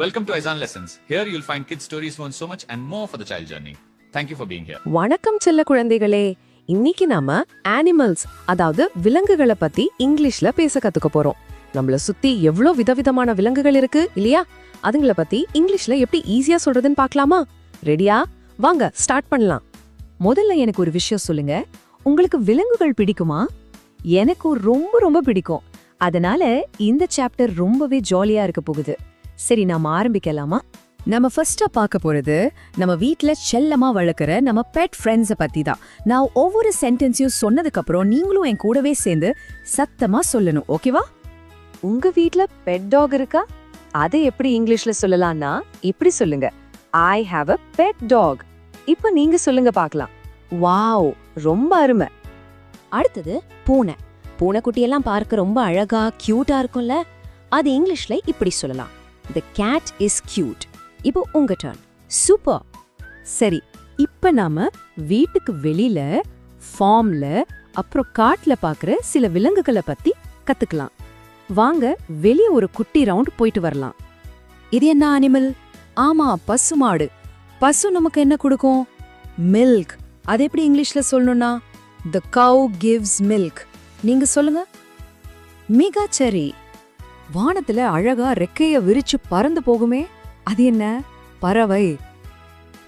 Welcome to Aizan Lessons. Here you'll find kids stories who want so much and more for the child journey. Thank you for being here. வணக்கம் செல்ல குழந்தைகளே. இன்னைக்கு நாம animals அதாவது விலங்குகளை பத்தி இங்கிலீஷ்ல பேச கத்துக்க போறோம். நம்மள சுத்தி எவ்ளோ விதவிதமான விலங்குகள் இருக்கு இல்லையா? அதுங்கள பத்தி இங்கிலீஷ்ல எப்படி ஈஸியா சொல்றதுன்னு பார்க்கலாமா? ரெடியா? வாங்க ஸ்டார்ட் பண்ணலாம். முதல்ல எனக்கு ஒரு விஷயம் சொல்லுங்க. உங்களுக்கு விலங்குகள் பிடிக்குமா? எனக்கு ரொம்ப ரொம்ப பிடிக்கும். அதனால இந்த சாப்டர் ரொம்பவே ஜாலியா இருக்க போகுது. சரி, நாம ஆரம்பிக்கலாமா? நம்ம ஃபர்ஸ்டா பார்க்க போறது நம்ம வீட்ல செல்லமா வளர்க்குற நம்ம பெட் ஃப்ரெண்ட்ஸை பத்தி தான். நான் ஒவ்வொரு சென்டென்ஸையும் சொன்னதுக்கு அப்புறம் நீங்களும் என் கூடவே சேர்ந்து சத்தமா சொல்லணும், ஓகேவா? உங்க வீட்ல பெட் டாக் இருக்கா? அதை எப்படி இங்கிலீஷ்ல சொல்லலாம்னா இப்படி சொல்லுங்க, I have a bed talk. இப்போ நீங்க சொல்லுங்க பார்க்கலாம். வாவ், ரொம்ப அருமை. அடுத்தது பூனை. பூனைக்குட்டியெல்லாம் பார்க்க ரொம்ப அழகா கியூட்டா இருக்கும்ல, அது இங்கிலீஷ்ல இப்படி சொல்லலாம், The cat is cute. இப்போ உங்க டர்ன். சூப்பர். சரி, இப்ப நாம வீட்டுக்கு வெளியில, ஃபார்ம்ல, அப்புறம் காட்டுல பாக்குற சில விலங்குகளை பத்தி கத்துக்கலாம். வாங்க வெளிய ஒரு குட்டி ரவுண்ட் போயிட்டு வரலாம். இது என்ன அனிமல்? ஆமா, பசுமாடு. பசு நமக்கு என்ன கொடுக்கும்? மில்க். அது எப்படி இங்கிலீஷ்ல சொல்லணும்னா The cow gives milk. நீங்க சொல்லுங்க. மிகச்சரி. வானத்துல அழகா ரெக்கைய விரிச்சு பறந்து போகுமே, அது என்ன? பறவை.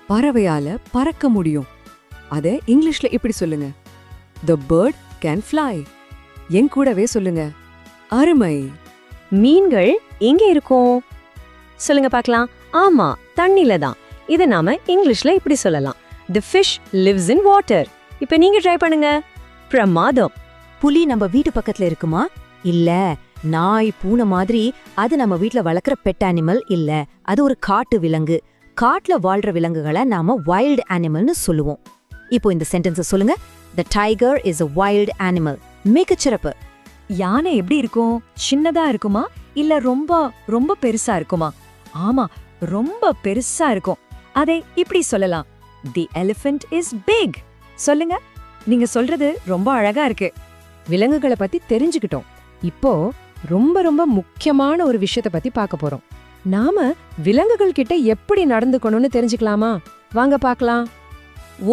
பறவையால பறக்க முடியும். அத இங்கிலீஷ்ல இப்படி சொல்லுங்க, The bird can fly. என் கூடவே சொல்லுங்க, அருமை. மீன்கள் எங்க இருக்கும்? சொல்லுங்க பார்க்கலாம். ஆமா, தண்ணில தான். இத நாம இங்கிலீஷ்ல இப்படி சொல்லலாம், The fish lives in water. இப்ப நீங்க ட்ரை பண்ணுங்க. பிரமாதம். புலி நம்ம வீட்டு பக்கத்துல இருக்குமா? இல்ல. நாய், பூனை மாதிரி அது நம்ம வீட்ல வளர்க்குற பெட் அனிமல் இல்ல. அது ஒரு காட்டு விலங்கு. காட்டுல வாழ்ற விலங்குகளை நாம வைல்ட் அனிமல்னு சொல்லுவோம். இப்போ இந்த சென்டென்ஸை சொல்லுங்க, The tiger is a wild animal. மிகச்சிறப்பு. யானை எப்படி இருக்கும்? சின்னதா இருக்குமா இல்ல ரொம்ப ரொம்ப பெருசா இருக்குமா? ஆமா, ரொம்ப பெருசா இருக்கும். அதை இப்படி சொல்லலாம், The elephant is big. சொல்லுங்க. நீங்க சொல்றது ரொம்ப அழகா இருக்கு. விலங்குகளை பத்தி தெரிஞ்சுக்கிட்டோம். இப்போ ரொம்ப ரொம்ப முக்கியமான ஒரு விஷயத்தை பத்தி பார்க்க போறோம். நாம விலங்குகள் கிட்ட எப்படி நடந்துக்கணும்னு தெரிஞ்சுக்கலாமா? வாங்க பார்க்கலாம்.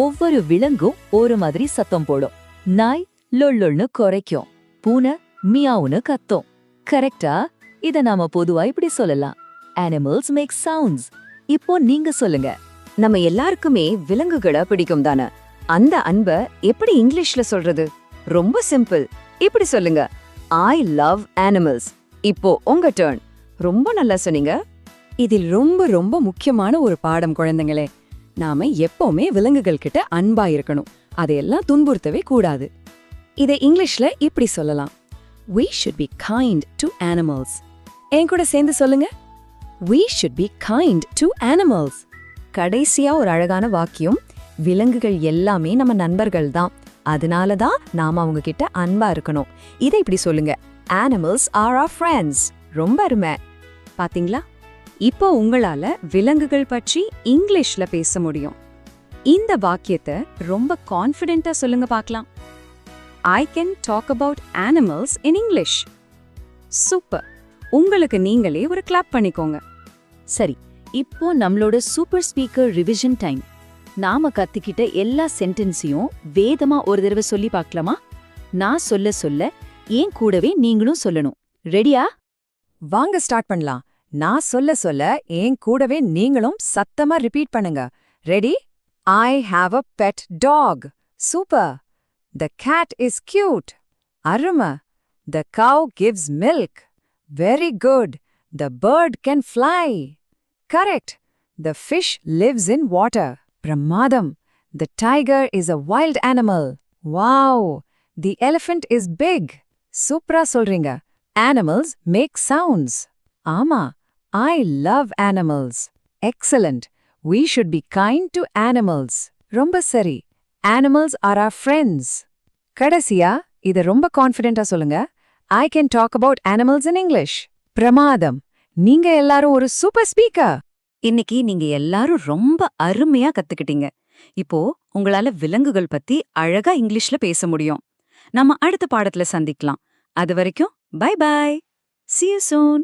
ஒவ்வொரு விலங்கும் ஒரு மாதிரி சத்தம் போடும். நாய் லொள்ளொன்னு குறைக்கும், பூனை மியாவுன்னு கத்தும். கரெக்டா? இத நாம பொதுவா இப்படி சொல்லலாம், Animals make sounds. இப்போ நீங்க சொல்லுங்க. நம்ம எல்லாருக்குமே விலங்குகளை பிடிக்கும் தானே? அந்த அன்பை எப்படி இங்கிலீஷ்ல சொல்றது? ரொம்ப சிம்பிள். இப்படி சொல்லுங்க, I love animals. இப்போ உங்க டர்ன். ரொம்ப நல்லா சொன்னீங்க. இதில் ரொம்ப ரொம்ப முக்கியமான ஒரு பாடம் குழந்தைங்களே. நாம எப்பவுமே விலங்குகள் கிட்ட அன்பா இருக்கணும். அதையெல்லாம் துன்புறுத்தவே கூடாது. இதை இங்கிலீஷ்ல இப்படி சொல்லலாம், We should be kind to animals. என் கூட சேர்ந்து சொல்லுங்க, We should be kind to animals. கடைசியா ஒரு அழகான வாக்கியம், விலங்குகள் எல்லாமே நம்ம நண்பர்கள் தான். அதனாலதான் நாம அவங்க கிட்ட அன்பா இருக்கணும். இதை இப்படி சொல்லுங்க, Animals are our friends. ரொம்ப அருமை. பாத்தீங்களா? இப்போ உங்களால விலங்குகள் பற்றி இங்கிலீஷ்ல பேச முடியும். இந்த வாக்கியத்தை ரொம்ப கான்ஃபிடென்ட்டா சொல்லுங்க பார்க்கலாம். I can talk about animals in English. Super. உங்களுக்கு நீங்களே ஒரு கிளாப் பண்ணிக்கோங்க. சரி, இப்போ நம்மளோட சூப்பர் ஸ்பீக்கர் ரிவிஷன் டைம். நாம கத்துக்கிட்ட எல்லா சென்டென்ஸையும் வேதமா ஒரு தடவை சொல்லி பார்க்கலாமா? நான் சொல்ல சொல்ல ஏன் கூடவே நீங்களும் சொல்லணும். ரெடியா? வாங்க ஸ்டார்ட் பண்ணலாம். நான் சொல்ல சொல்ல ஏன் கூடவே நீங்களும் சத்தமா ரிப்பீட் பண்ணுங்க. Ready? I have a pet dog. Super. The cat is cute. அருமை. The cow gives milk. Very good. The bird can fly. Correct. The fish lives in water. Pramadam. The tiger is a wild animal. Wow. The elephant is big. Supra சொல்றீங்க. Animals make sounds. ஆமா, I love animals. Excellent. We should be kind to animals. ரொம்ப சரி. Animals are our friends. கடைசியா இத ரொம்ப கான்ஃபிடென்ட்டா சொல்லுங்க, I can talk about animals in English. பிரமாதம். நீங்க எல்லாரும் ஒரு சூப்பர் ஸ்பீக்கர். இன்னைக்கு நீங்க எல்லாரும் ரொம்ப அருமையா கத்துக்கிட்டீங்க. இப்போ உங்களால விலங்குகள் பத்தி அழகா இங்கிலீஷ்ல பேச முடியும். நம்ம அடுத்த பாடத்துல சந்திக்கலாம். அது வரைக்கும் bye bye. See you soon.